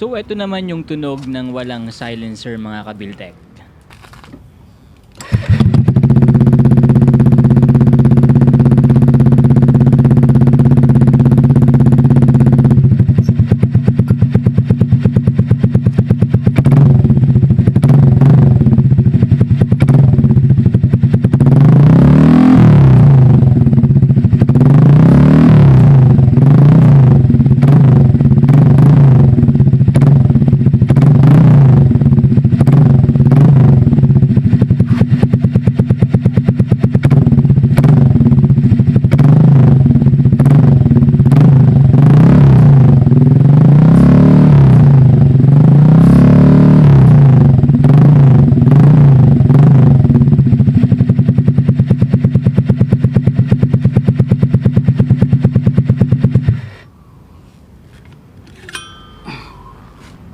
So ito naman yung tunog ng walang silencer mga kabiltek.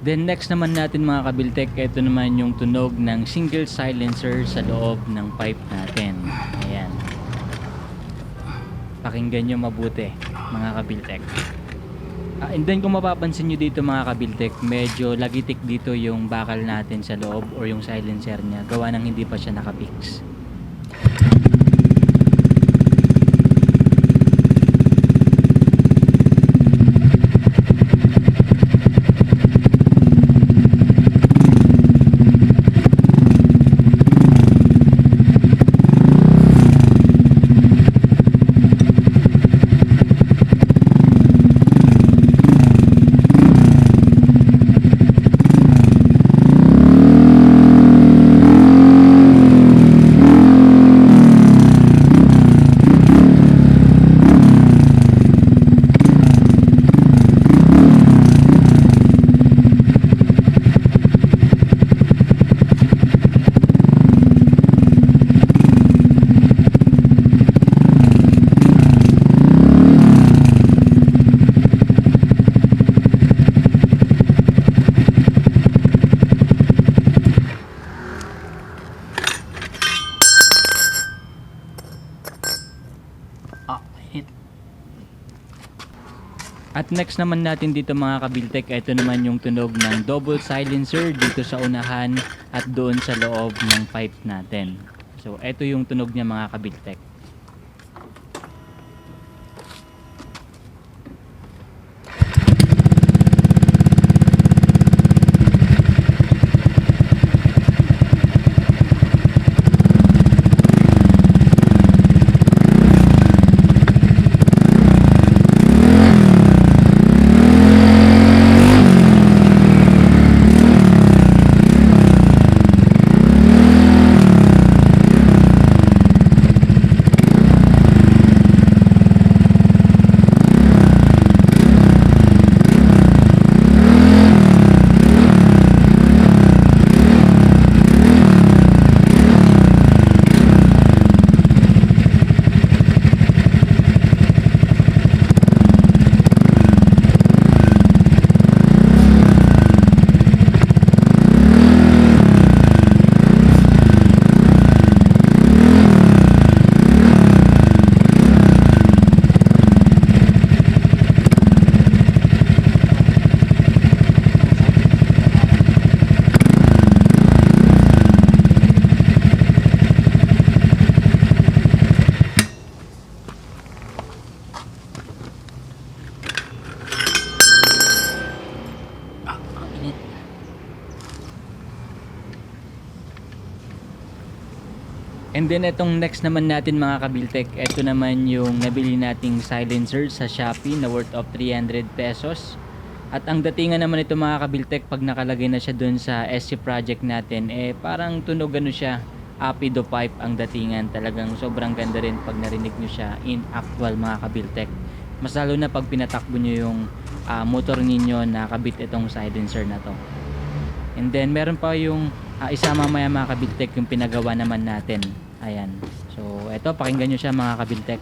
Then next naman natin mga kabiltek, ito naman yung tunog ng single silencer sa loob ng pipe natin. Ayan. Pakinggan nyo mabuti mga kabiltek. And then kung mapapansin nyo dito mga kabiltek, medyo lagitik dito yung bakal natin sa loob or yung silencer niya. Gawa ng hindi pa siya nakapix. At next naman natin dito mga kabiltek, ito naman yung tunog ng double silencer dito sa unahan at doon sa loob ng pipe natin. So ito yung tunog niya mga kabiltek. And then itong next naman natin mga kabiltek, ito naman yung nabili nating silencer sa Shopee na worth of 300 pesos. At ang datingan naman ito mga kabiltek, pag nakalagay na siya dun sa SC project natin, parang tunog ano siya, Apido pipe ang datingan. Talagang sobrang ganda rin pag narinig nyo siya in actual mga kabiltek. Mas lalo na pag pinatakbo nyo yung motor ninyo na kabit itong silencer na to. And then meron pa yung isa mamaya mga kabiltek, yung pinagawa naman natin. Ayan. So eto, pakinggan nyo siya mga kabiltek.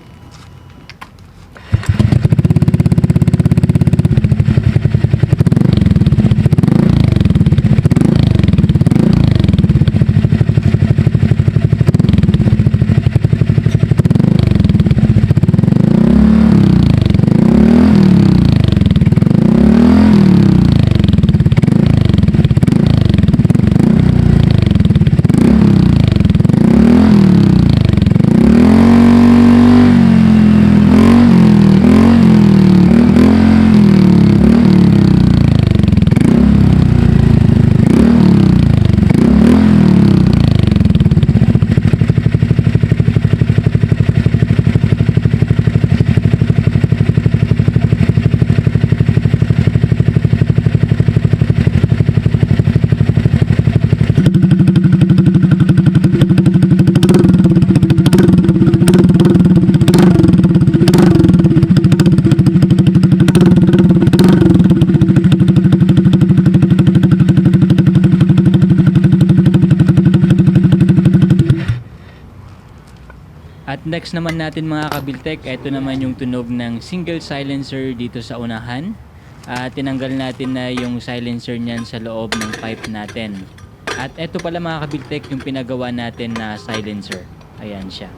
At next naman natin mga kabiltek, ito naman yung tunog ng single silencer dito sa unahan. At tinanggal natin na yung silencer niyan sa loob ng pipe natin. At ito pala mga kabiltek yung pinagawa natin na silencer. Ayan siya.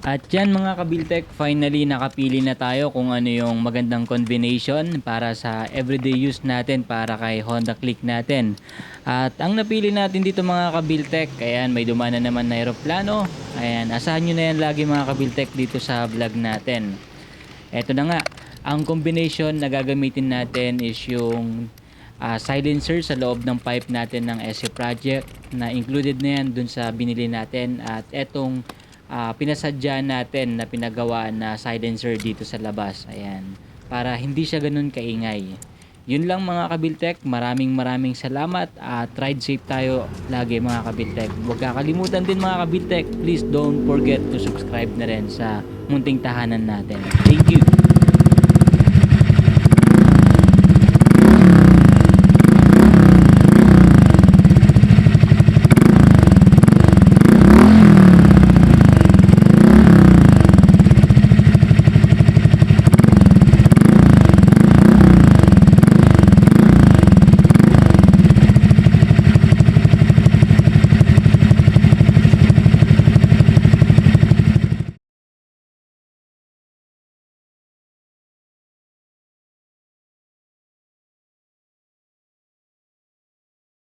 At yan mga kabiltek, finally nakapili na tayo kung ano yung magandang combination para sa everyday use natin para kay Honda Click natin. At ang napili natin dito mga kabiltek, ayan may dumaan na naman na aeroplano. Ayan, asahan nyo na yan lagi mga kabiltek dito sa vlog natin. Eto na nga, ang combination na gagamitin natin is yung silencer sa loob ng pipe natin ng SE Project na included na yan dun sa binili natin. At etong pinasadya natin na pinagawa na silencer dito sa labas, ayan, para hindi siya ganun kaingay. Yun lang mga kabiltek, maraming salamat at ride safe tayo lagi mga kabiltek. Huwag kakalimutan din mga kabiltek, please don't forget to subscribe na rin sa munting tahanan natin. Thank you.